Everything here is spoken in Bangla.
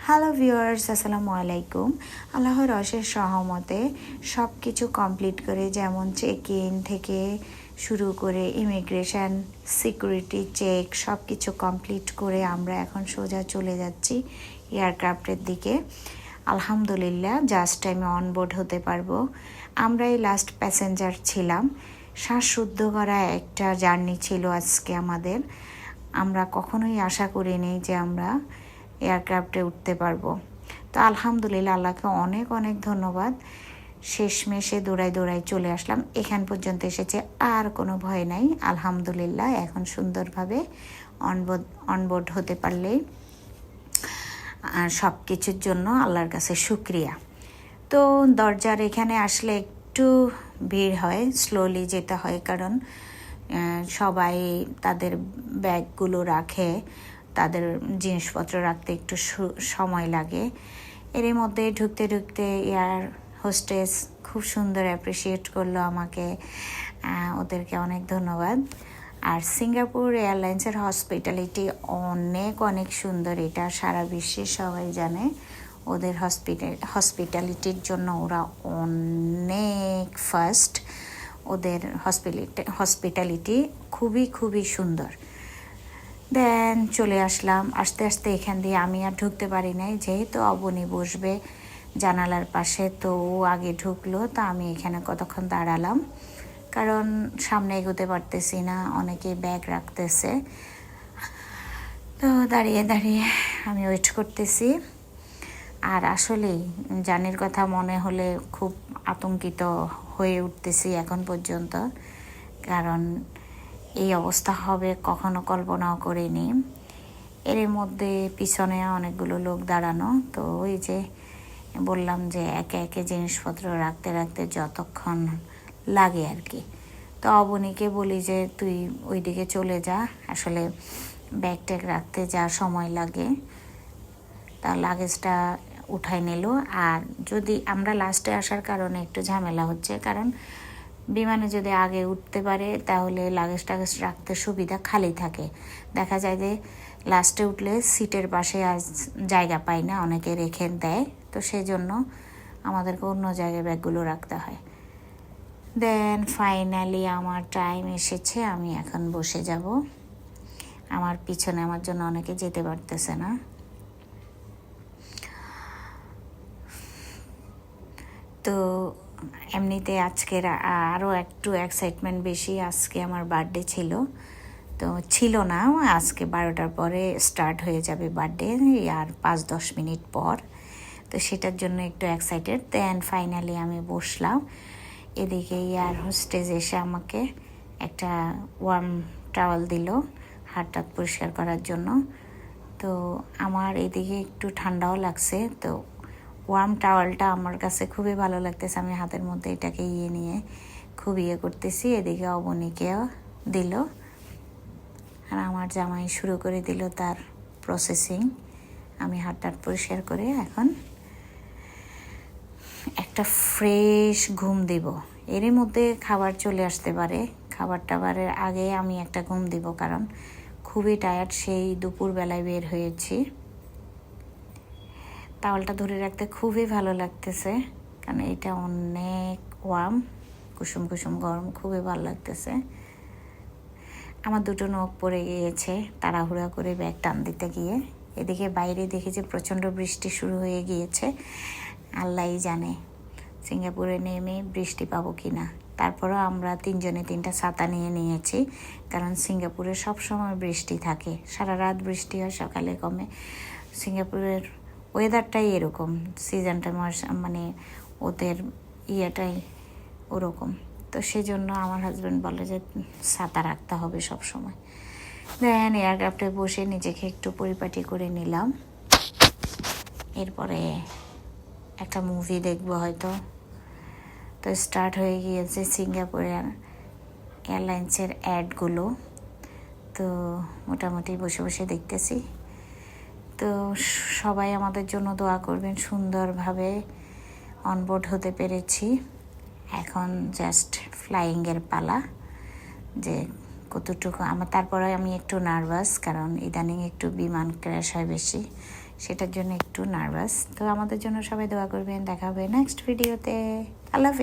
হ্যালো ভিউয়ার্স, আসসালামু আলাইকুম। আল্লাহর অশেষ সহমতে সব কিছু কমপ্লিট করে, যেমন চেক ইন থেকে শুরু করে ইমিগ্রেশন, সিকিউরিটি চেক সব কিছু কমপ্লিট করে আমরা এখন সোজা চলে যাচ্ছি এয়ারক্রাফটের দিকে। আলহামদুলিল্লাহ, জাস্ট টাইমে অনবোর্ড হতে পারবো। আমরাই লাস্ট প্যাসেঞ্জার ছিলাম। শ্বাসরুদ্ধ করা একটা জার্নি ছিল আজকে আমাদের। আমরা কখনোই আশা করিনি যে আমরা এয়ারক্রাফটে উঠতে পারবো। তো আলহামদুলিল্লাহ, আল্লাহকে অনেক অনেক ধন্যবাদ। শেষমেশে দৌড়াই চলে আসলাম, এখান পর্যন্ত এসেছে, আর কোনো ভয় নাই। আলহামদুলিল্লাহ, এখন সুন্দরভাবে অনবোর্ড হতে পারলেই সব কিছুর জন্য আল্লাহর কাছে শুক্রিয়া। তো দরজার এখানে আসলে একটু ভিড় হয়, স্লোলি যেতে হয়, কারণ সবাই তাদের ব্যাগগুলো রাখে, তাদের জিনিসপত্র রাখতে একটু সময় লাগে। এর মধ্যে ঢুকতে এয়ার হোস্টেস খুব সুন্দর অ্যাপ্রিসিয়েট করলো আমাকে, ওদেরকে অনেক ধন্যবাদ। আর সিঙ্গাপুর এয়ারলাইন্সের হসপিটালিটি অনেক অনেক সুন্দর, এটা সারা বিশ্বে সবাই জানে। ওদের হসপিটালিটির জন্য ওরা অনেক ফার্স্ট। ওদের হসপিটালিটি খুবই সুন্দর। দেন চলে আসলাম। আস্তে এখান দিয়ে আমি আর ঢুকতে পারি নাই, যেহেতু অবনী বসবে জানালার পাশে, তো ও আগে ঢুকলো। তো আমি এখানে কতক্ষণ দাঁড়ালাম, কারণ সামনে এগোতে পারতেছি না, অনেকে ব্যাগ রাখতেছে। তো দাঁড়িয়ে আমি ওয়েট করতেছি। আর আসলেই জার্নির কথা মনে হলে খুব আতঙ্কিত হয়ে উঠতেছি এখন পর্যন্ত, কারণ এই অবস্থা হবে কখনো কল্পনাও করিনি। এর মধ্যে পিছনে অনেকগুলো লোক দাঁড়ানো। তো ওই যে বললাম যে একে একে জিনিসপত্র রাখতে যতক্ষণ লাগে আর কি। তো অবনীকে বলি যে তুই ওইদিকে চলে যা, আসলে ব্যাগ ট্যাগ রাখতে যা সময় লাগে। তা লাগেজটা উঠাই নিল। আর যদি আমরা লাস্টে আসার কারণে একটু ঝামেলা হচ্ছে, কারণ বিমানে যদি আগে উঠতে পারে তাহলে লাগেজ টাগেজ রাখতে সুবিধা, খালি থাকে। দেখা যায় যে লাস্টে উঠলে সিটের পাশে জায়গা পাই না, অনেকে রেখে দেয়। তো সেই জন্য আমাদেরকে অন্য জায়গায় ব্যাগগুলো রাখতে হয়। দেন ফাইনালি আমার টাইম এসেছে, আমি এখন বসে যাব। আমার পিছনে আমার জন্য অনেকে যেতে পারতেছে না। তো এমনিতে আজকের আরও একটু এক্সাইটমেন্ট বেশি। আজকে আমার বার্থডে ছিল, তো ছিল না, আজকে 12টার পরে স্টার্ট হয়ে যাবে বার্থডে, আর 5-10 মিনিট পর। তো সেটার জন্য একটু এক্সাইটেড। দেন ফাইনালি আমি বসলাম। এদিকে এয়ার হোস্টেস এসে আমাকে একটা ওয়ার্ম টাওয়াল দিল হাতটা পরিষ্কার করার জন্য। তো আমার এদিকে একটু ঠান্ডাও লাগছে, তো ওয়ার্ম টাওয়ালটা আমার কাছে খুবই ভালো লাগতেছে। আমি হাতের মধ্যে এটাকে নিয়ে খুব করতেছি। এদিকে অবনীকেও দিল, আর আমার জামাই শুরু করে দিল তার প্রসেসিং। আমি হাতটা পরিষ্কার করে এখন একটা ফ্রেশ ঘুম দিব। এরই মধ্যে খাবার চলে আসতে পারে, খাবার টাবারের আগে আমি একটা ঘুম দিব, কারণ খুবই টায়ার্ড, সেই দুপুরবেলায় বের হয়েছি। টাওয়ালটা ধরে রাখতে খুবই ভালো লাগতেছে, কারণ এটা অনেক ওয়ার্ম, কুসুম গরম, খুবই ভালো লাগতেছে। আমার দুটো নখ পড়ে গিয়েছে তাড়াহুড়া করে ব্যাগ টান দিতে গিয়ে। এদিকে বাইরে দেখি যে প্রচণ্ড বৃষ্টি শুরু হয়ে গিয়েছে। আল্লাহই জানে সিঙ্গাপুরে নেমে বৃষ্টি পাবো কি না। তারপরেও আমরা 3 জনে 3টা ছাতা নিয়ে নিয়েছি, কারণ সিঙ্গাপুরে সবসময় বৃষ্টি থাকে, সারা রাত বৃষ্টি হয়, সকালে কমে। সিঙ্গাপুরের ওয়েদারটাই এরকম, সিজনটা মানে ওদের ইয়েটাই ওরকম। তো সেই জন্য আমার হাজব্যান্ড বলে যে ছাতা রাখতে হবে সব সময়। দেন এয়ারক্রাফটে বসে নিজেকে একটু পরিপাটি করে নিলাম। এরপরে একটা মুভি দেখবো হয়তো। তো স্টার্ট হয়ে গিয়েছে সিঙ্গাপুর এয়ারলাইন্সের অ্যাডগুলো। তো মোটামুটি বসে দেখতেছি। তো সবাই আমাদের জন্য দোয়া করবেন, সুন্দরভাবে অনবোর্ড হতে পেরেছি। এখন জাস্ট ফ্লাইংয়ের পালা, যে কতটুকু আমার। তারপরে আমি একটু নার্ভাস, কারণ ইদানিং একটু বিমান ক্র্যাশ হয় বেশি, সেটার জন্য একটু নার্ভাস। তো আমাদের জন্য সবাই দোয়া করবেন। দেখা হবে নেক্সট ভিডিওতে। আল্লাহ হাফেজ।